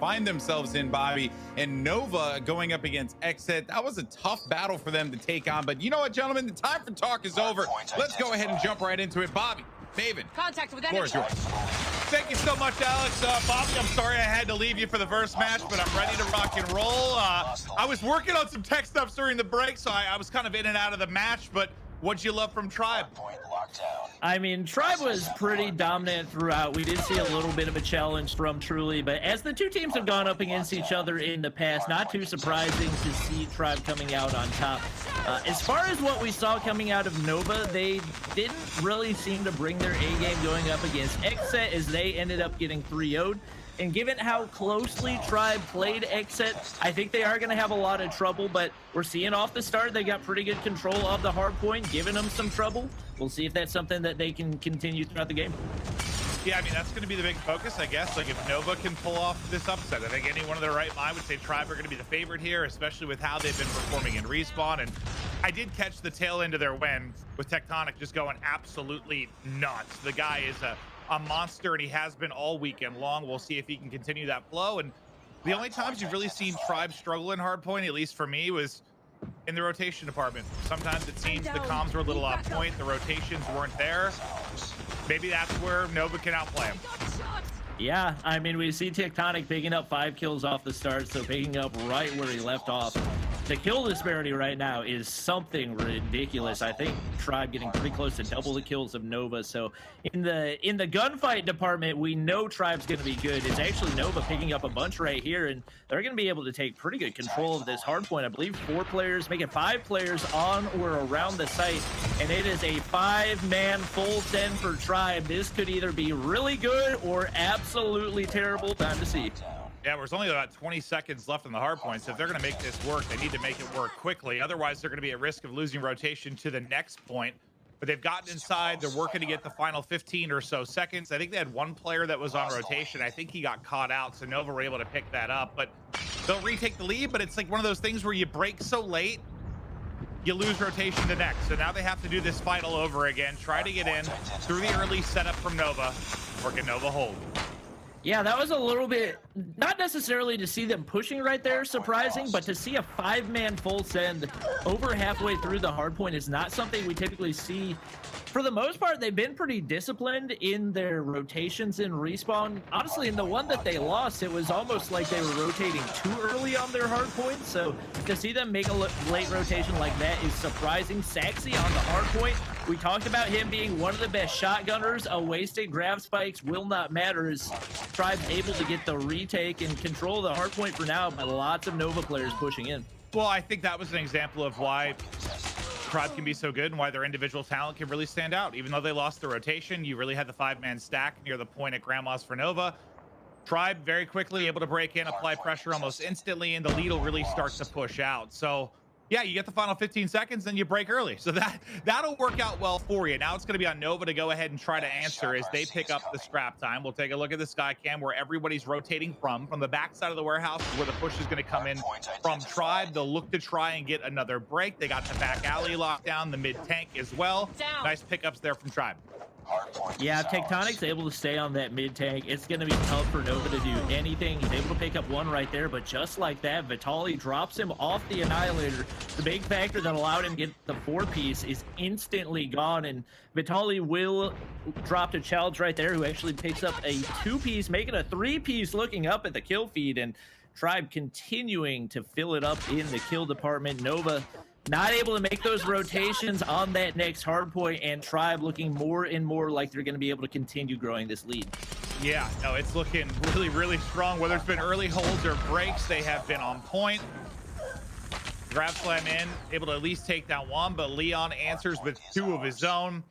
find themselves in, Bobby. And Nova going up against Xset, that was a tough battle for them to take on. But you know what, gentlemen, the time for talk is over. Let's go ahead and jump right into it. Bobby, Maven, Contact with floor is yours. Thank you so much, Alex. Bobby, I'm sorry I had to leave you for the first match, but I'm ready to rock and roll. I was working on some tech stuff during the break, so I was kind of in and out of the match, but what'd you love from Tribe? I mean, Tribe was pretty dominant throughout. We did see a little bit of a challenge from Truly, but as the two teams have gone up against each other in the past, not too surprising to see Tribe coming out on top. As far as what we saw coming out of Nova, they didn't really seem to bring their A game going up against Xset, as they ended up getting 3-0'd. And given how closely Tribe played Xset, I think they are going to have a lot of trouble, but we're seeing off the start, they got pretty good control of the hard point, giving them some trouble. We'll see if that's something that they can continue throughout the game. Yeah, I mean, that's going to be the big focus, I guess. Like, if Nova can pull off this upset, I think anyone in their right mind would say Tribe are going to be the favorite here, especially with how they've been performing in Respawn. And I did catch the tail end of their win with Tectonic just going absolutely nuts. The guy is a monster, and he has been all weekend long. We'll see if he can continue that flow. And the only times you've really seen Tribe struggle in hardpoint, at least for me, was in the rotation department. Sometimes it seems the comms were a little off point, the rotations weren't there. Maybe that's where Nova can outplay him. Yeah, I mean, we see Tectonic picking up 5 kills off the start, so picking up right where he left off. The kill disparity right now is something ridiculous. I think Tribe getting pretty close to double the kills of Nova. So in the gunfight department, we know Tribe's going to be good. It's actually Nova picking up a bunch right here, and they're going to be able to take pretty good control of this hard point. I believe 4 players, make it 5 players on or around the site, and it is a 5-man full send for Tribe. This could either be really good or absolutely terrible. Time to see. Yeah, there's only about 20 seconds left on the hard point, so if they're going to make this work, they need to make it work quickly. Otherwise, they're going to be at risk of losing rotation to the next point. But they've gotten inside. They're working to get the final 15 or so seconds. I think they had one player that was on rotation. I think he got caught out, so Nova were able to pick that up. But they'll retake the lead, but it's like one of those things where you break so late, you lose rotation to next. So now they have to do this fight all over again, try to get in through the early setup from Nova. Or can Nova hold? Yeah, that was a little bit, not necessarily to see them pushing right there surprising, but to see a 5-man full send over halfway through the hard point is not something we typically see. For the most part, they've been pretty disciplined in their rotations in Respawn. Honestly, in the one that they lost, it was almost like they were rotating too early on their hard point. So to see them make a late rotation like that is surprising. Saxy on the hard point. We talked about him being one of the best shotgunners. A wasted grab spikes will not matter as Tribe's able to get the retake and control the hard point for now, but lots of Nova players pushing in. Well, I think that was an example of why Tribe can be so good and why their individual talent can really stand out. Even though they lost the rotation, you really had the 5-man stack near the point at Grandma's for Nova. Tribe very quickly able to break in, apply pressure almost instantly, and the lead will really start to push out. So yeah, you get the final 15 seconds, then you break early. So that'll work out well for you. Now it's going to be on Nova to go ahead and try to answer as they pick up the scrap time. We'll take a look at the sky cam where everybody's rotating from the backside of the warehouse where the push is going to come in from Tribe. They'll look to try and get another break. They got the back alley locked down, the mid tank as well. Nice pickups there from Tribe. Yeah, Tectonic's able to stay on that mid tank. It's going to be tough for Nova to do anything. He's able to pick up one right there, but just like that, Vitali drops him off the Annihilator. The big factor that allowed him to get the 4-piece is instantly gone, and Vitali will drop to Challenge right there, who actually picks up a 2-piece, making a 3-piece looking up at the kill feed, and Tribe continuing to fill it up in the kill department. Nova not able to make those rotations on that next hard point, and Tribe looking more and more like they're going to be able to continue growing this lead. Yeah, no, it's looking really, really strong. Whether it's been early holds or breaks, they have been on point. Grab slam in, able to at least take down one, but Leon answers with 2 of his own.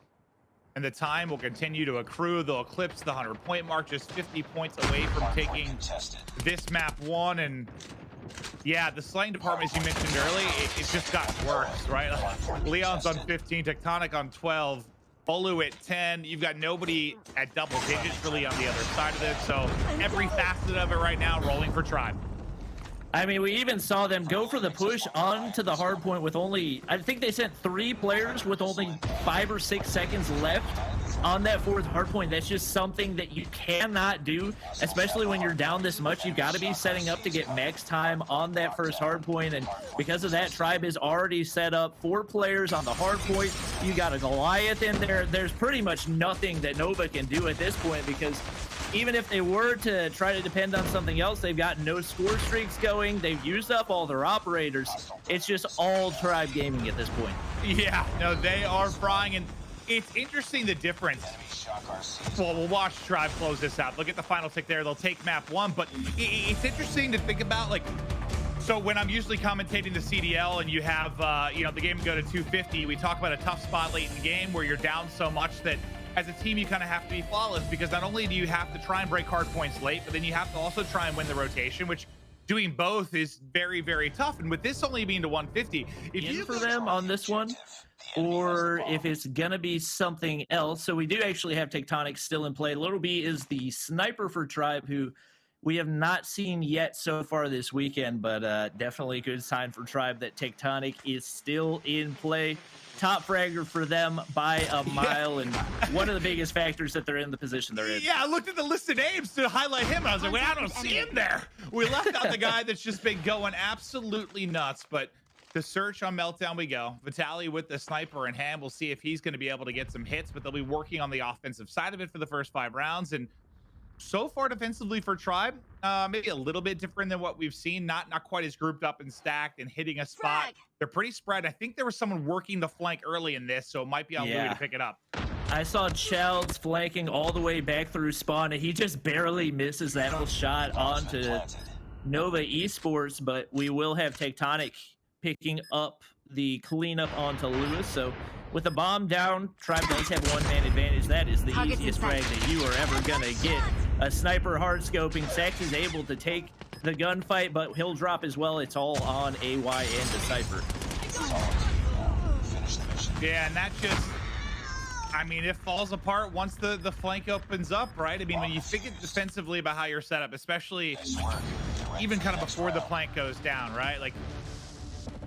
And the time will continue to accrue. They'll eclipse the 100-point mark, just 50 points away from taking this map 1. And yeah, the slaying department, as you mentioned early, it just got worse, right? Leon's on 15, Tectonic on 12, Bolu at 10. You've got nobody at double digits really on the other side of it. So every facet of it right now rolling for Tribe. I mean, we even saw them go for the push onto the hard point with only, I think they sent 3 players with only 5 or 6 seconds left. on that fourth hard point. That's just something that you cannot do, especially when you're down this much. You got to be setting up to get max time on that first hard point, and because of that, Tribe is already set up 4 players on the hard point. You got a Goliath in there. There's pretty much nothing that Nova can do at this point, because even if they were to try to depend on something else, they've got no score streaks going. They've used up all their operators. It's just all Tribe gaming at this point. Yeah, no, they are frying, and it's interesting the difference. Well, we'll watch Tribe close this out. Look at the final tick there. They'll take map 1, but it's interesting to think about, like, so when I'm usually commentating the CDL and you have, you know, the game go to 250, we talk about a tough spot late in the game where you're down so much that as a team, you kind of have to be flawless, because not only do you have to try and break hard points late, but then you have to also try and win the rotation, which doing both is very, very tough. And with this only being to 150, if you for them on this one, or if it's gonna be something else. So we do actually have Tectonic still in play. Little B is the sniper for Tribe, who we have not seen yet so far this weekend, but definitely a good sign for Tribe that Tectonic is still in play. Top fragger for them by a mile, and one of the biggest factors that they're in the position they're in. Yeah, I looked at the list of names to highlight him, and I was like, wait, I don't see him there. We left out the guy that's just been going absolutely nuts, but to search on Meltdown we go. Vitaly with the sniper in hand. We'll see if he's going to be able to get some hits, but they'll be working on the offensive side of it for the first 5 rounds. And so far defensively for Tribe, maybe a little bit different than what we've seen. Not quite as grouped up and stacked and hitting a spot. They're pretty spread. I think there was someone working the flank early in this, so it might be on Louis to pick it up. I saw Childs flanking all the way back through spawn, and he just barely misses that whole shot onto Nova Esports, but we will have Tectonic picking up the cleanup onto Lewis. So with the bomb down, Tribe does have 1-man advantage. That is the easiest frag that you are ever gonna get. A sniper hard scoping. Sex is able to take the gunfight, but he'll drop as well. It's all on AY and Decipher. Yeah, and that just, I mean, it falls apart once the flank opens up, right? I mean, when you think it defensively about how you're set up, especially even kind of before the flank goes down, right? Like,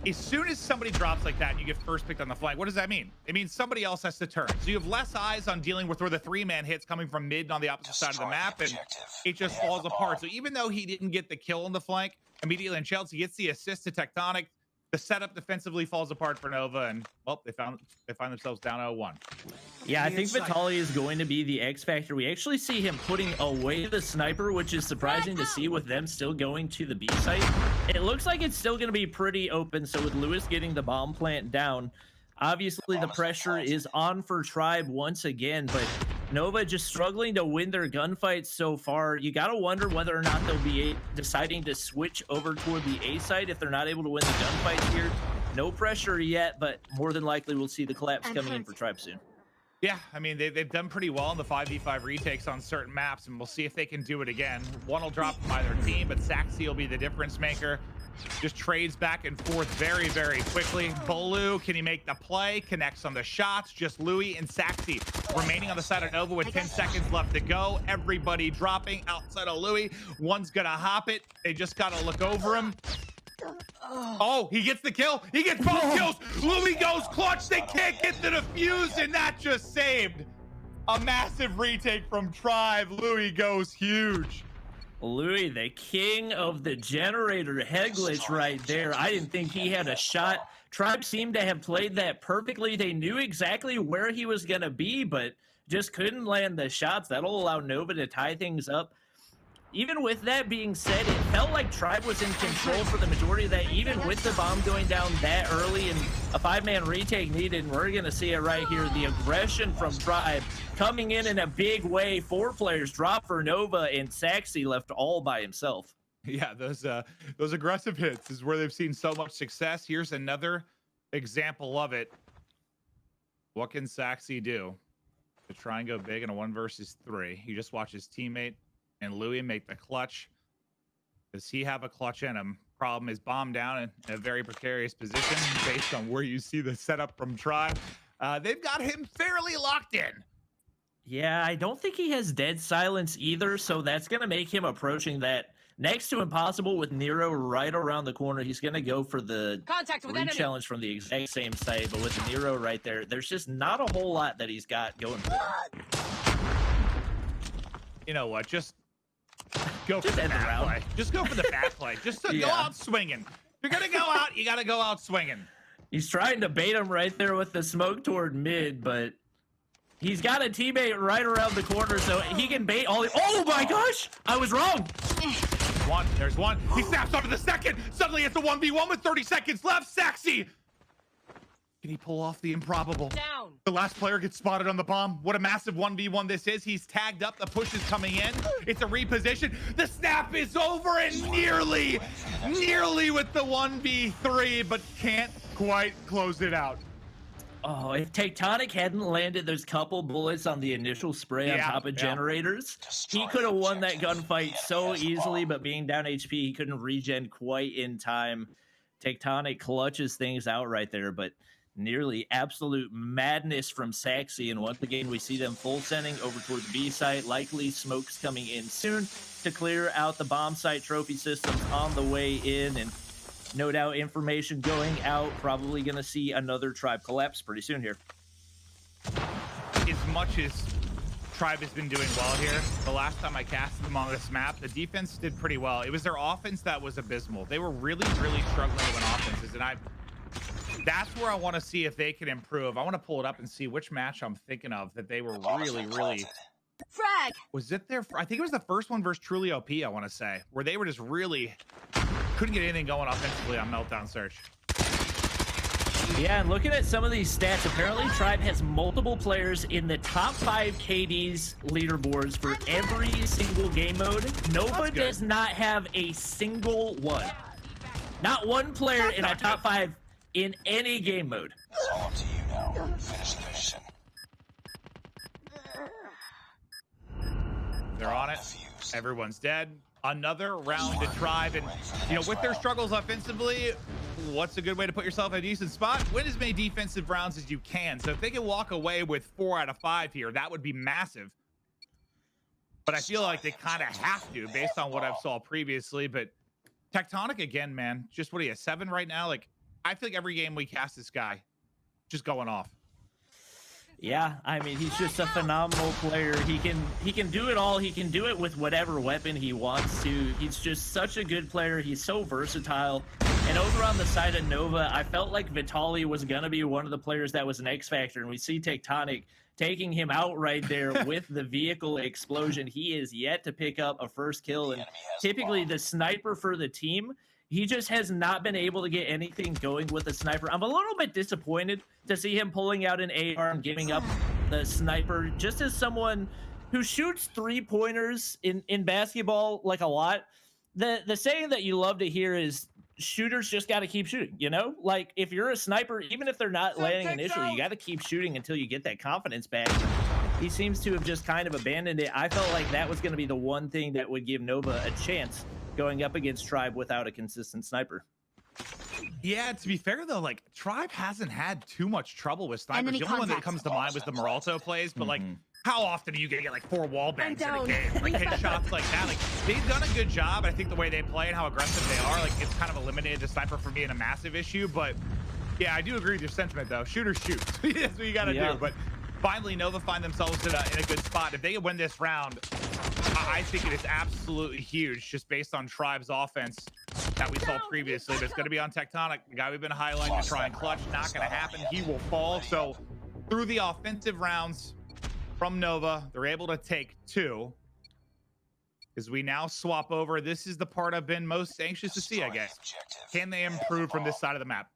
as soon as somebody drops like that and you get first picked on the flank, what does that mean? It means somebody else has to turn. So you have less eyes on dealing with where the 3-man hits coming from mid and on the opposite side of the map, and it just falls apart. So even though he didn't get the kill on the flank immediately in Chelsea, he gets the assist to Tectonic. The setup defensively falls apart for Nova, and well, they find themselves down 0-1. Yeah, I think Vitaly is going to be the X factor. We actually see him putting away the sniper, which is surprising to see with them still going to the B site. It looks like it's still going to be pretty open. So with Lewis getting the bomb plant down, obviously the pressure is on for Tribe once again, but Nova just struggling to win their gunfights so far. You got to wonder whether or not they'll be deciding to switch over toward the A side if they're not able to win the gunfights here. No pressure yet, but more than likely we'll see the collapse coming in for Tribe soon. Yeah, I mean, they've done pretty well in the 5v5 retakes on certain maps, and we'll see if they can do it again. One will drop from either team, but Saxy will be the difference maker. Just trades back and forth very, very quickly. Bolu, can he make the play? Connects on the shots. Just Louis and Saxy remaining on the side of Nova with 10 seconds left to go. Everybody dropping outside of Louis. One's gonna hop it. They just gotta look over him. Oh, he gets the kill. He gets both kills. Louis goes clutch. They can't get the defuse, and that just saved a massive retake from Tribe. Louis goes huge. Louis, the king of the generator head glitch right there. I didn't think he had a shot. Tribe seemed to have played that perfectly. They knew exactly where he was going to be, but just couldn't land the shots. That'll allow Nova to tie things up. Even with that being said, it felt like Tribe was in control for the majority of that, even with the bomb going down that early and a 5-man retake needed. And we're going to see it right here. The aggression from Tribe coming in a big way. 4 players drop for Nova, and Saxy left all by himself. Yeah, those aggressive hits is where they've seen so much success. Here's another example of it. What can Saxy do to try and go big in a 1 versus 3? You just watch his teammate and Louis make the clutch. Does he have a clutch in him? Problem is bomb down in a very precarious position based on where you see the setup from Tribe. They've got him fairly locked in. Yeah, I don't think he has dead silence either, so that's going to make him approaching that next to impossible with Nero right around the corner. He's going to go for the Contact with enemy. re-challenge from the exact same site, but with Nero right there, there's just not a whole lot that he's got going for him. You know what? Just go for Just the end the bad round. play. Just go for the bad play. Just to go out swinging. If you're going to go out, you got to go out swinging. He's trying to bait him right there with the smoke toward mid, but he's got a teammate right around the corner, so he can bait all the... Oh my gosh! I was wrong! There's one. He snaps onto the second. Suddenly it's a 1v1 with 30 seconds left. Saxy! Can he pull off the improbable? Down. The last player gets spotted on the bomb. What a massive 1v1 this is. He's tagged up. The push is coming in. It's a reposition. The snap is over and nearly with the 1v3, but can't quite close it out. Oh, if Tectonic hadn't landed those couple bullets on the initial spray on top of generators, he could have won that gunfight so easily, but being down HP, he couldn't regen quite in time. Tectonic clutches things out right there, but nearly absolute madness from Saxy, and once again we see them full sending over toward the B site. Likely smokes coming in soon to clear out the bomb site. Trophy systems on the way in, and no doubt information going out. Probably going to see another Tribe collapse pretty soon here. As much as Tribe has been doing well here, the last time I casted them on this map, the defense did pretty well. It was their offense that was abysmal. They were really struggling to win offenses, and that's where I want to see if they can improve. I want to pull it up and see which match I'm thinking of that they were really Frag. was it their, I think it was the first one versus Truly OP, I want to say, where they were just really couldn't get anything going offensively on Meltdown Search. Yeah, and looking at some of these stats, apparently Tribe has multiple players in the top 5 KDs leaderboards for every single game mode. Nova does not have a single one. Not one player in a top 5 in any game mode. It's all up to you now. Finish the mission. They're on it. Everyone's dead. Another round to Tribe, and you know, with their struggles offensively, what's a good way to put yourself in a decent spot? Win as many defensive rounds as you can. So if they can walk away with 4 out of 5 here, that would be massive. But I feel like they kind of have to, based on what I've saw previously. But Tectonic again, man, just what are you, 7 right now? Like, I feel like every game we cast this guy, just going off. Yeah, I mean, he's just a phenomenal player. He can do it all. He can do it with whatever weapon he wants to. He's just such a good player. He's so versatile. And over on the side of Nova, I felt like Vitali was going to be one of the players that was an X factor, and we see Tectonic taking him out right there with the vehicle explosion. He is yet to pick up a first kill, and typically the sniper for the team, he just has not been able to get anything going with the sniper. I'm a little bit disappointed to see him pulling out an AR and giving up the sniper, just as someone who shoots 3-pointers in basketball like a lot. The saying that you love to hear is shooters just got to keep shooting, you know? Like, if you're a sniper, even if they're not landing initially, you got to keep shooting until you get that confidence back. He seems to have just kind of abandoned it. I felt like that was going to be the one thing that would give Nova a chance going up against Tribe without a consistent sniper. Yeah, to be fair though, like Tribe hasn't had too much trouble with snipers. Enemy The only one that contact. comes to mind was the Maralto plays, but like, how often are you gonna get like 4 wall bangs in a game? Like headshots like that. Like they've done a good job. I think the way they play and how aggressive they are, like it's kind of eliminated the sniper from being a massive issue. But yeah, I do agree with your sentiment though. Shooters shoot. That's what you gotta do. But finally, Nova find themselves in a good spot. If they win this round, I think it is absolutely huge, just based on Tribe's offense that we saw previously. But it's going to be on Tectonic, the guy we've been highlighting to try and clutch. Not going to happen. He will fall. So through the offensive rounds from Nova, they're able to take 2. As we now swap over, this is the part I've been most anxious to see, I guess. Can they improve from this side of the map?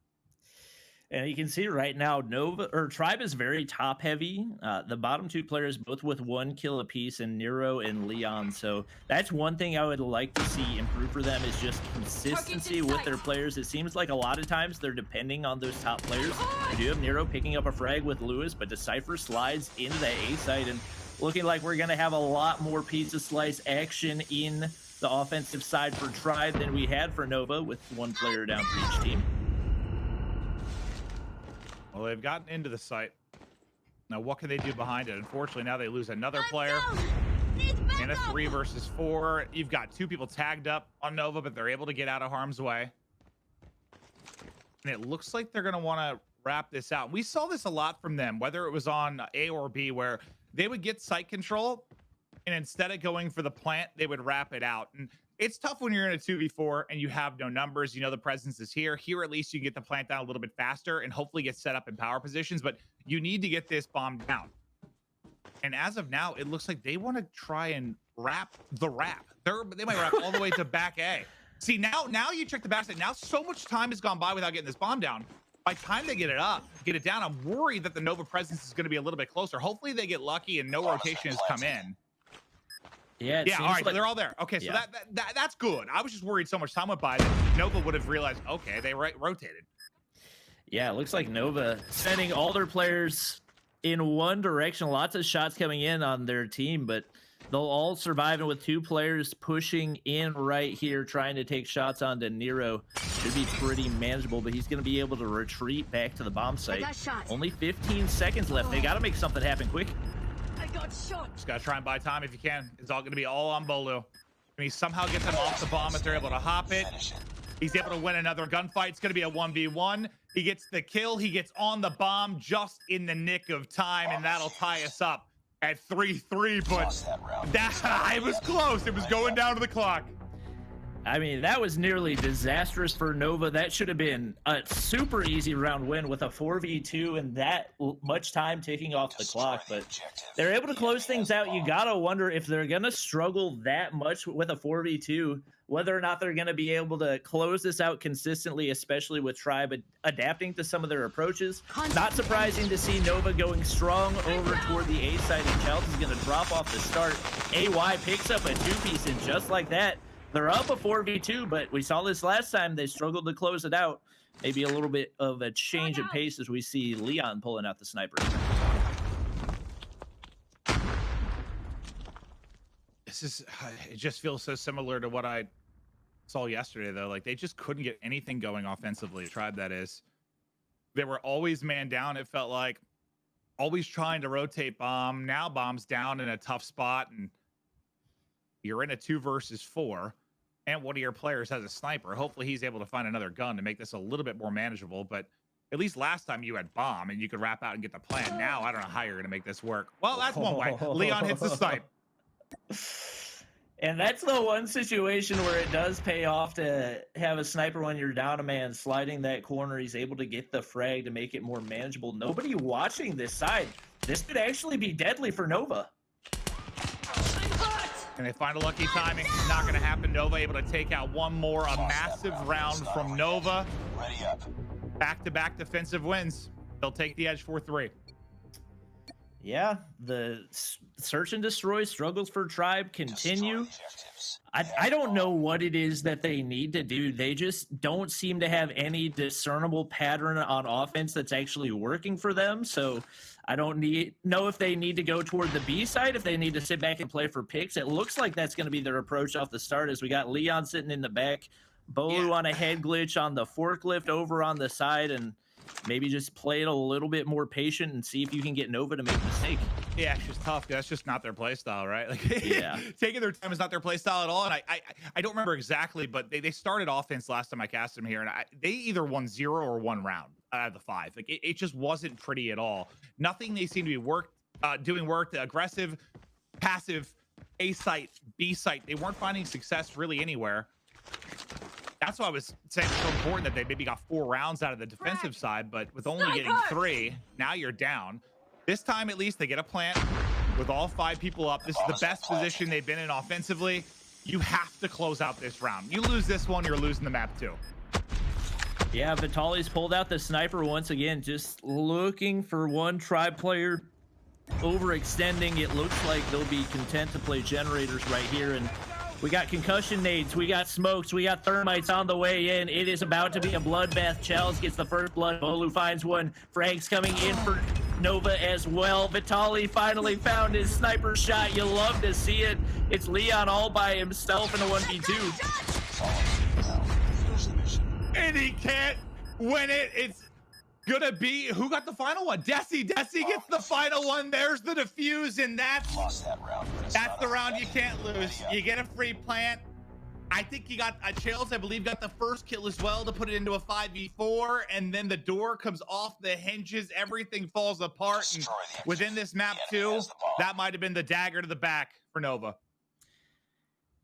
And you can see right now, Tribe is very top heavy. The bottom 2 players both with 1 kill apiece, and Nero and Leon. So that's one thing I would like to see improve for them, is just consistency with their players. It seems like a lot of times they're depending on those top players. We do have Nero picking up a frag with Lewis, but Decipher slides into that A site, and looking like we're going to have a lot more pizza slice action in the offensive side for Tribe than we had for Nova, with 1 player down for each team. Well, they've gotten into the site. Now, what can they do behind it? Unfortunately, now they lose another player. In in a 3 versus 4. You've got 2 people tagged up on Nova, but they're able to get out of harm's way. And it looks like they're going to want to wrap this out. We saw this a lot from them, whether it was on A or B, where they would get site control, and instead of going for the plant, they would wrap it out. And it's tough when you're in a 2v4 and you have no numbers. You know the presence is here. Here, at least you can get the plant down a little bit faster and hopefully get set up in power positions. But you need to get this bomb down. And as of now, it looks like they want to try and wrap the wrap. They might wrap all the way to back A. See, now you check the backside. Now so much time has gone by without getting this bomb down. By the time they get it down, I'm worried that the Nova presence is going to be a little bit closer. Hopefully they get lucky and no rotation has come in. Yeah, all right, so they're all there. Okay, so that's good. I was just worried so much time went by that Nova would have realized, okay, they rotated. Yeah, it looks like Nova sending all their players in one direction. Lots of shots coming in on their team, but they'll all survive. And with 2 players pushing in right here, trying to take shots onto Nero, should be pretty manageable, but he's going to be able to retreat back to the bomb site. Only 15 seconds left. They got to make something happen quick. I got shot. Just gotta try and buy time if you can. It's all gonna be all on Bolu. And he somehow gets him off the bomb if they're able to hop it. He's able to win another gunfight. It's gonna be a 1v1. He gets the kill. He gets on the bomb just in the nick of time, and that'll tie us up at 3-3. But it was close. It was going down to the clock. I mean, that was nearly disastrous for Nova. That should have been a super easy round win with a 4v2 and that much time ticking off the clock. But they're able to close things out. You got to wonder if they're going to struggle that much with a 4v2, whether or not they're going to be able to close this out consistently, especially with Tribe adapting to some of their approaches. Not surprising to see Nova going strong over toward the A side, and Chelsea's going to drop off the start. AY picks up a 2-piece, and just like that, they're up a 4v2, but we saw this last time. They struggled to close it out. Maybe a little bit of a change of pace as we see Leon pulling out the sniper. It just feels so similar to what I saw yesterday, though. Like, they just couldn't get anything going offensively. Tribe, that is. They were always man down, it felt like. Always trying to rotate bomb. Now bomb's down in a tough spot, and you're in a 2 versus 4, and one of your players has a sniper. Hopefully he's able to find another gun to make this a little bit more manageable, but at least last time you had bomb and you could wrap out and get the plan. Now I don't know how you're going to make this work. Well, that's one way. Leon hits the snipe. And that's the one situation where it does pay off to have a sniper when you're down a man. Sliding that corner, he's able to get the frag to make it more manageable. Nobody watching this side. This could actually be deadly for Nova. And they find a lucky timing. Not going to happen. Nova able to take out one more. A massive round from Nova. Ready up. Back-to-back defensive wins. They'll take the edge 4-3. Yeah, the search and destroy struggles for Tribe continue. I don't know what it is that they need to do. They just don't seem to have any discernible pattern on offense that's actually working for them. So I don't know if they need to go toward the B side, if they need to sit back and play for picks. It looks like that's going to be their approach off the start, as we got Leon sitting in the back, Bolu on a head glitch on the forklift over on the side, and maybe just play it a little bit more patient and see if you can get Nova to make a mistake. Yeah, it's just tough. That's just not their play style, right? Like, yeah, taking their time is not their play style at all. And I don't remember exactly, but they started offense last time I cast them here, and they either won 0 or 1 round out of the 5. Like, it just wasn't pretty at all. Nothing they seem to be doing work. Aggressive, passive, A site, B site. They weren't finding success really anywhere. That's why I was saying it's so important that they maybe got 4 rounds out of the defensive side, but with only getting 3, now you're down. This time, at least, they get a plant with all 5 people up. This is the best position they've been in offensively. You have to close out this round. You lose this one, you're losing the map too. Yeah, Vitali's pulled out the sniper once again, just looking for one Tribe player. Overextending, it looks like they'll be content to play generators right here, and we got concussion nades, we got smokes, we got thermites on the way in. It is about to be a bloodbath. Chels gets the first blood. Bolu finds one. Frags coming in for Nova as well. Vitali finally found his sniper shot. You love to see it. It's Leon all by himself in a 1v2. And he can't win it. gonna be, who got the final one? Desi gets the final one. There's the defuse, and that's the round you can't lose. You get a free plant. I think he got Chales, I believe, got the first kill as well to put it into a 5v4, and then the door comes off the hinges. Everything falls apart. And within this map too, that might have been the dagger to the back for Nova.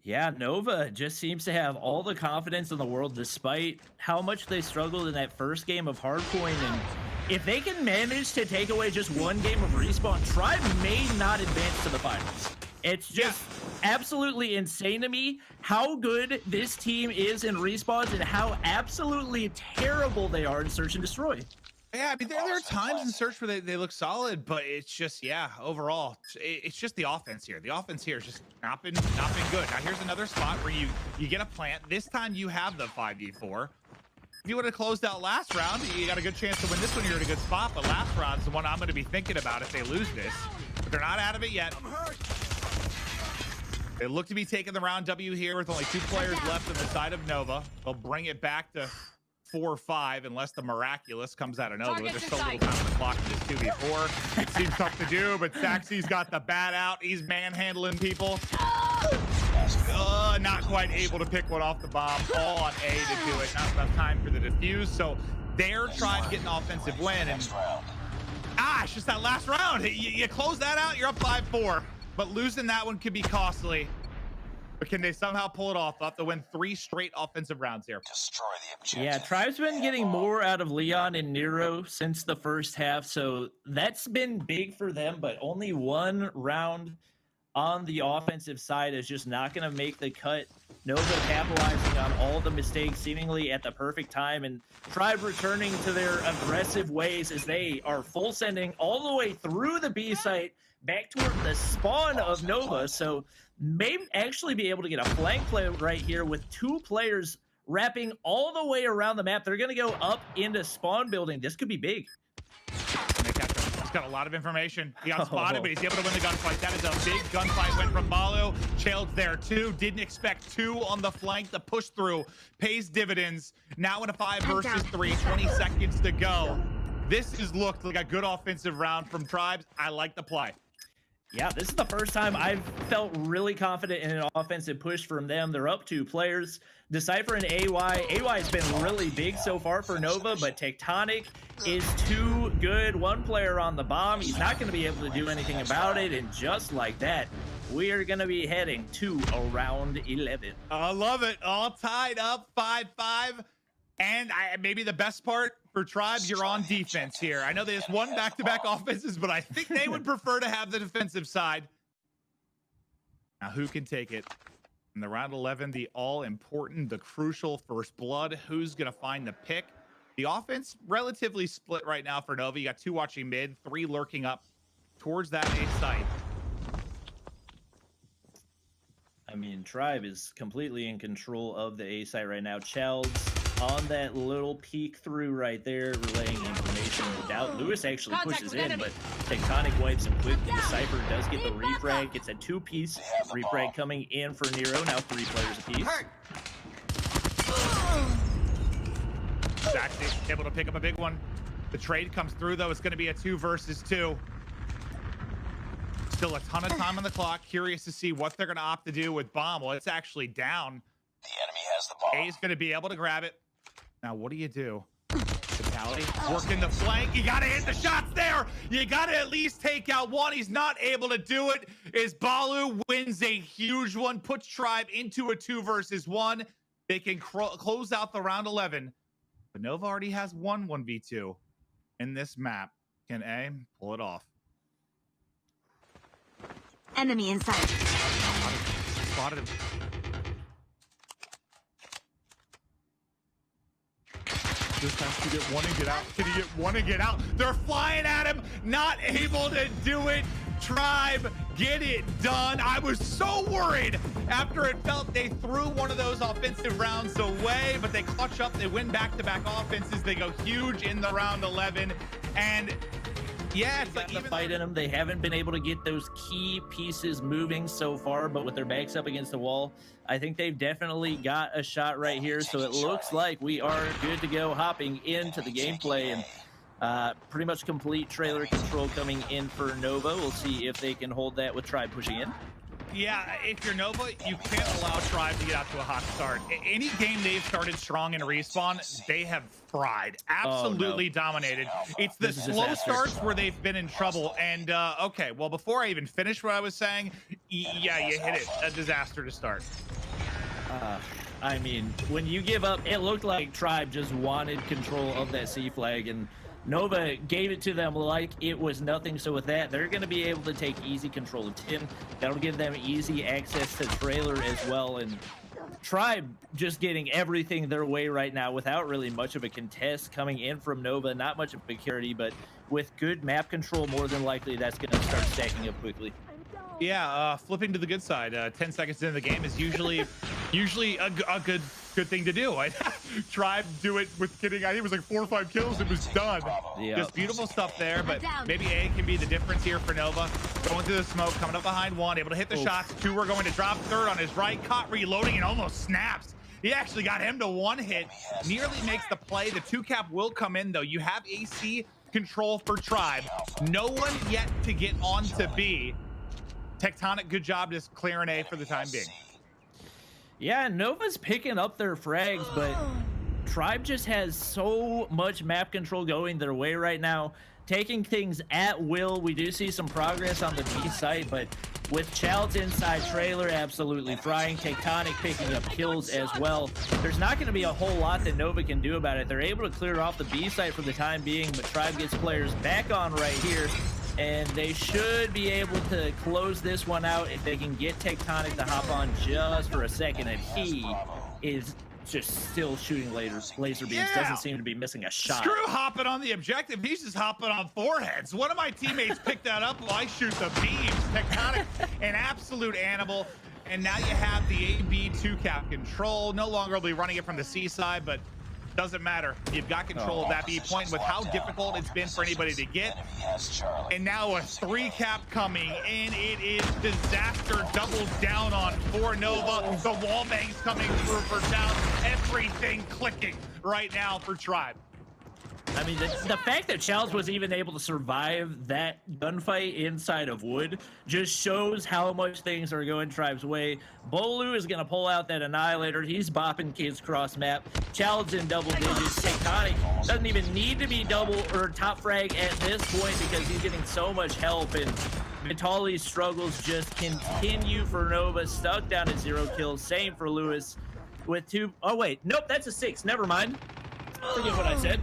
Yeah, Nova just seems to have all the confidence in the world despite how much they struggled in that first game of Hardpoint. And if they can manage to take away just one game of Respawn, Tribe may not advance to the finals. It's just absolutely insane to me how good this team is in Respawns and how absolutely terrible they are in Search and Destroy. Yeah, I mean, there are times in Search where they look solid, but it's just, yeah, overall, it's just the offense here. The offense here has just not been good. Now, here's another spot where you get a plant. This time you have the 5v4. If you would have closed out last round, you got a good chance to win this one. You're in a good spot, but last round's the one I'm going to be thinking about if they lose this. But they're not out of it yet. They look to be taking the round W here with only 2 players left on the side of Nova. They'll bring it back to 4-5 unless the miraculous comes out of Nova. There's so little time on the clock in this 2v4. It seems tough to do, but Saxy's got the bat out. He's manhandling people. Not quite able to pick one off the bomb. All on A to do it. Not enough time for the defuse. So they're trying to get an offensive win. And it's just that last round. You close that out, you're up 5-4. But losing that one could be costly. But can they somehow pull it off? They'll have to win 3 straight offensive rounds here. Destroy the objective. Yeah, Tribe's been getting more out of Leon and Nero since the first half, so that's been big for them, but only 1 round on the offensive side is just not going to make the cut. Nova capitalizing on all the mistakes seemingly at the perfect time, and Tribe returning to their aggressive ways as they are full sending all the way through the B site back toward the spawn of Nova. So may actually be able to get a flank play right here with 2 players wrapping all the way around the map. They're going to go up into spawn building. This could be big. He's got a lot of information. He got spotted, but he's able to win the gunfight. That is a big gunfight win from Malo. Chales there too. Didn't expect 2 on the flank. The push through pays dividends. Now in a 5 versus 3, 20 seconds to go. This has looked like a good offensive round from Tribes. I like the play. Yeah, this is the first time I've felt really confident in an offensive push from them. They're up 2 players. Decipher and AY. AY has been really big so far for Nova, but Tectonic is too good. 1 player on the bomb. He's not going to be able to do anything about it. And just like that, we are going to be heading to around 11. I love it. All tied up 5-5. And maybe the best part for Tribe, you're on defense here. I know they just won back-to-back offenses, but I think they would prefer to have the defensive side. Now, who can take it? In the round 11, the all-important, the crucial first blood. Who's going to find the pick? The offense, relatively split right now for Nova. You got 2 watching mid, 3 lurking up towards that A site. I mean, Tribe is completely in control of the A site right now. Chels on that little peek through right there, relaying information. No doubt Lewis actually pushes in, but Tectonic wipes him quickly. Decipher does get the refrag. It's a 2-piece refrag coming in for Nero. Now 3 players apiece. Exactly. Able to pick up a big one. The trade comes through, though. It's going to be a 2 versus 2. Still a ton of time on the clock. Curious to see what they're going to opt to do with bomb. Well, it's actually down. The enemy has the bomb. A's going to be able to grab it. Now, what do you do? Fatality. Working the flank. You got to hit the shots there. You got to at least take out 1. He's not able to do it. As Balu wins a huge one, puts Tribe into a 2 versus 1. They can close out the round 11. But Nova already has 1v2 in this map. Can A pull it off? Enemy inside. Spotted him. Just has to get 1 and get out. Can he get 1 and get out? They're flying at him. Not able to do it. Tribe, get it done. I was so worried after it felt they threw one of those offensive rounds away, but they clutch up. They win back-to-back offenses. They go huge in the round 11. And yeah, it's like the fight in them. They haven't been able to get those key pieces moving so far, but with their backs up against the wall, I think they've definitely got a shot right here. So it looks like we are good to go hopping into the gameplay. And Pretty much complete trailer control coming in for Nova. We'll see if they can hold that with Tribe pushing in. Yeah, if you're Nova, you can't allow Tribe to get out to a hot start. Any game they've started strong in Respawn, they have fried. Absolutely dominated. It's the slow starts where they've been in trouble. And, okay, well, before I even finish what I was saying, yeah, you hit it. A disaster to start. I mean, when you give up, it looked like Tribe just wanted control of that C flag, and Nova gave it to them like it was nothing. So with that, they're going to be able to take easy control of 10. That'll give them easy access to trailer as well. And Tribe just getting everything their way right now without really much of a contest coming in from Nova. Not much of a security, but with good map control, more than likely that's going to start stacking up quickly. Yeah, flipping to the good side. 10 seconds into the game is usually a good thing to do. I tried to do it with getting, I think it was like 4 or 5 kills. It was done. Yeah. Just beautiful stuff there, but maybe A can be the difference here for Nova. Going through the smoke, coming up behind 1, able to hit the shots. 2 are going to drop. 3rd on his right, caught reloading and almost snaps. He actually got him to 1 hit, nearly makes the play. The 2 cap will come in though. You have AC control for Tribe. No one yet to get on to B. Tectonic, good job just clearing A for the time being. Yeah, Nova's picking up their frags, but Tribe just has so much map control going their way right now, taking things at will. We do see some progress on the B site, but with Child's inside trailer absolutely frying, Tectonic picking up kills as well, there's not going to be a whole lot that Nova can do about it. They're able to clear off the B site for the time being, but Tribe gets players back on right here, and they should be able to close this one out if they can get Tectonic to hop on just for a second, and he is just still shooting laser beams. Doesn't seem to be missing a shot. Screw hopping on the objective. He's just hopping on foreheads. One of my teammates picked that up while I shoot the beams. Tectonic, an absolute animal. And now you have the AB 2 cap control. No longer will be running it from the C side, but doesn't matter. You've got control of that B point with how difficult it's been for anybody to get. And now a 3 cap coming in. It is disaster doubled down on for Nova. The wall bangs coming through for Town. Everything clicking right now for Tribe. I mean, the fact that Childs was even able to survive that gunfight inside of Wood just shows how much things are going Tribe's way. Bolu is going to pull out that Annihilator. He's bopping kids cross map. Childs in double digits. Tectonic doesn't even need to be double or top frag at this point because he's getting so much help, and Vitali's struggles just continue for Nova. Stuck down at 0 kills. Same for Lewis with 2. Oh, wait. Nope, that's a 6. Never mind. Forget what I said.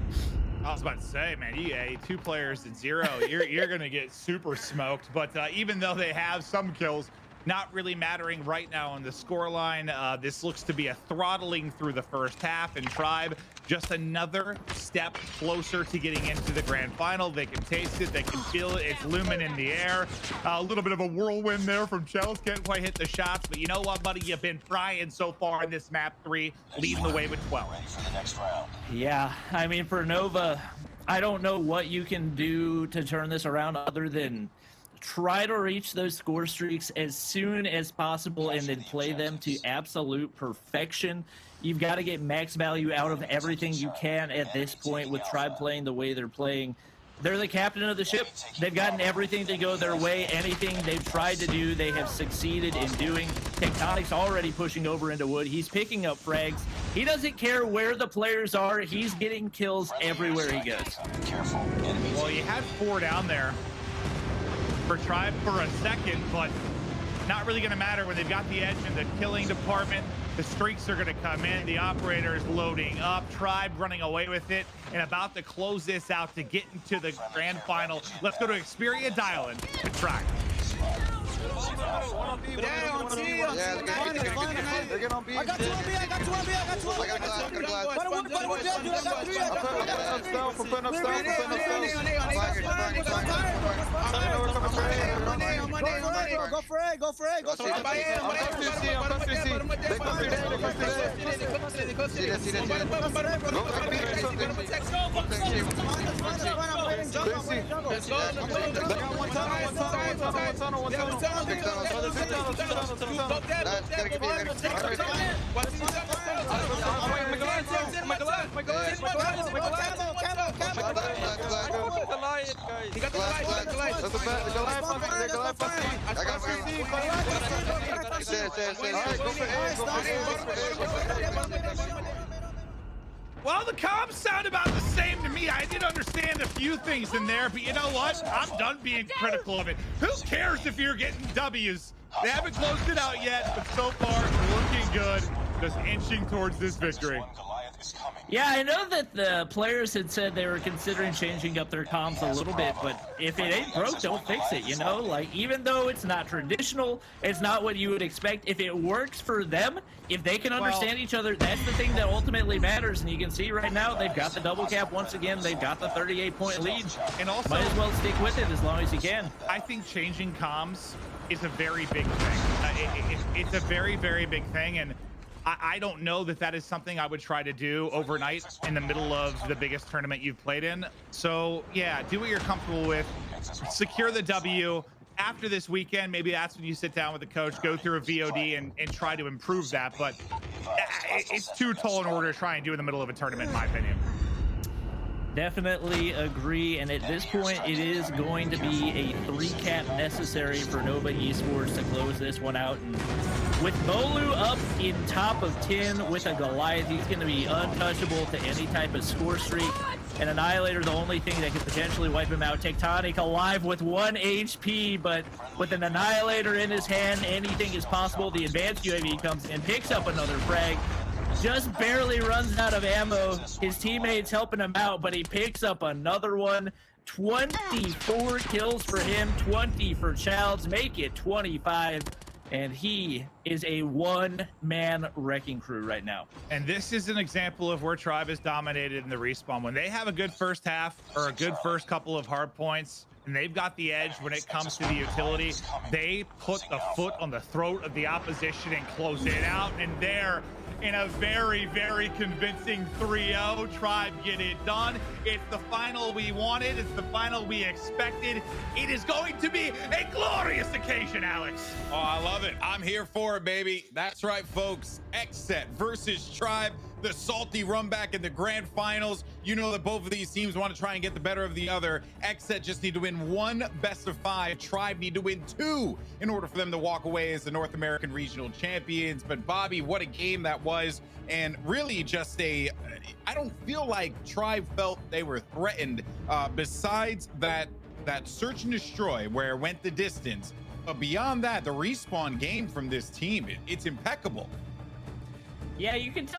I was about to say, man, EA, 2 players at 0, you're going to get super smoked. But even though they have some kills, not really mattering right now on the scoreline. This looks to be a throttling through the first half, and Tribe just another step closer to getting into the grand final. They can taste it, they can feel it. It's looming in the air. A little bit of a whirlwind there from Chels. Can't quite hit the shots, but you know what, buddy? You've been frying so far in this map 3, leading the way with 12. Ready for the next round. Yeah, I mean, for Nova, I don't know what you can do to turn this around other than try to reach those score streaks as soon as possible and then play them to absolute perfection. You've got to get max value out of everything you can at this point with Tribe playing the way they're playing. They're the captain of the ship. They've gotten everything to go their way. Anything they've tried to do, they have succeeded in doing. Tectonic's already pushing over into Wood. He's picking up frags. He doesn't care where the players are. He's getting kills everywhere he goes. Well, you had 4 down there for Tribe for a second, but not really going to matter when they've got the edge in the killing department. The streaks are going to come in. The operator is loading up. Tribe running away with it and about to close this out to get into the grand final. Let's go to Xperia Dial-In to Tribe. Go for it. He got the light. Well, the comms sound about the same to me. I did understand a few things in there, but you know what? I'm done being critical of it. Who cares if you're getting W's? They haven't closed it out yet, but so far, looking good. Just inching towards this victory. Yeah, I know that the players had said they were considering changing up their comms a little bit, but if it ain't broke, don't fix it, you know? Like, even though it's not traditional, it's not what you would expect. If it works for them, if they can understand each other, that's the thing that ultimately matters. And you can see right now, they've got the double cap once again. They've got the 38-point lead. And also, might as well stick with it as long as you can. I think changing comms is a very big thing. It's a very, very big thing. And I don't know that that is something I would try to do overnight in the middle of the biggest tournament you've played in. So yeah, do what you're comfortable with. Secure the W. After this weekend, maybe that's when you sit down with the coach, go through a VOD and try to improve that. But it's too tall in order to try and do in the middle of a tournament, in my opinion. Definitely agree, and at this point, it is going to be a 3-cap necessary for Nova Esports to close this one out. And with Bolu up in top of 10 with a Goliath, he's going to be untouchable to any type of score streak. And Annihilator, the only thing that could potentially wipe him out. Tectonic alive with 1 HP, but with an Annihilator in his hand, anything is possible. The advanced UAV comes in, picks up another frag. Just barely runs out of ammo. His teammates helping him out, but he picks up another one. 24 kills for him, 20 for Childs, make it 25. And he is a one-man wrecking crew right now. And this is an example of where Tribe is dominated in the respawn. When they have a good first half or a good first couple of hard points, and they've got the edge when it comes to the utility, they put the foot on the throat of the opposition and close it out. And there, in a very, very convincing 3-0, Tribe get it done. It's the final we wanted. It's the final we expected. It is going to be a glorious occasion, Alex. Oh, I love it. I'm here for it, baby. That's right, folks. Xset versus Tribe. The salty run back in the grand finals. You know that both of these teams want to try and get the better of the other. Xset just need to win 1 best of 5. Tribe need to win 2 in order for them to walk away as the North American regional champions. But Bobby, what a game that was. And really just I don't feel like Tribe felt they were threatened besides that search and destroy where it went the distance. But beyond that, the respawn game from this team, it's impeccable. Yeah, you can tell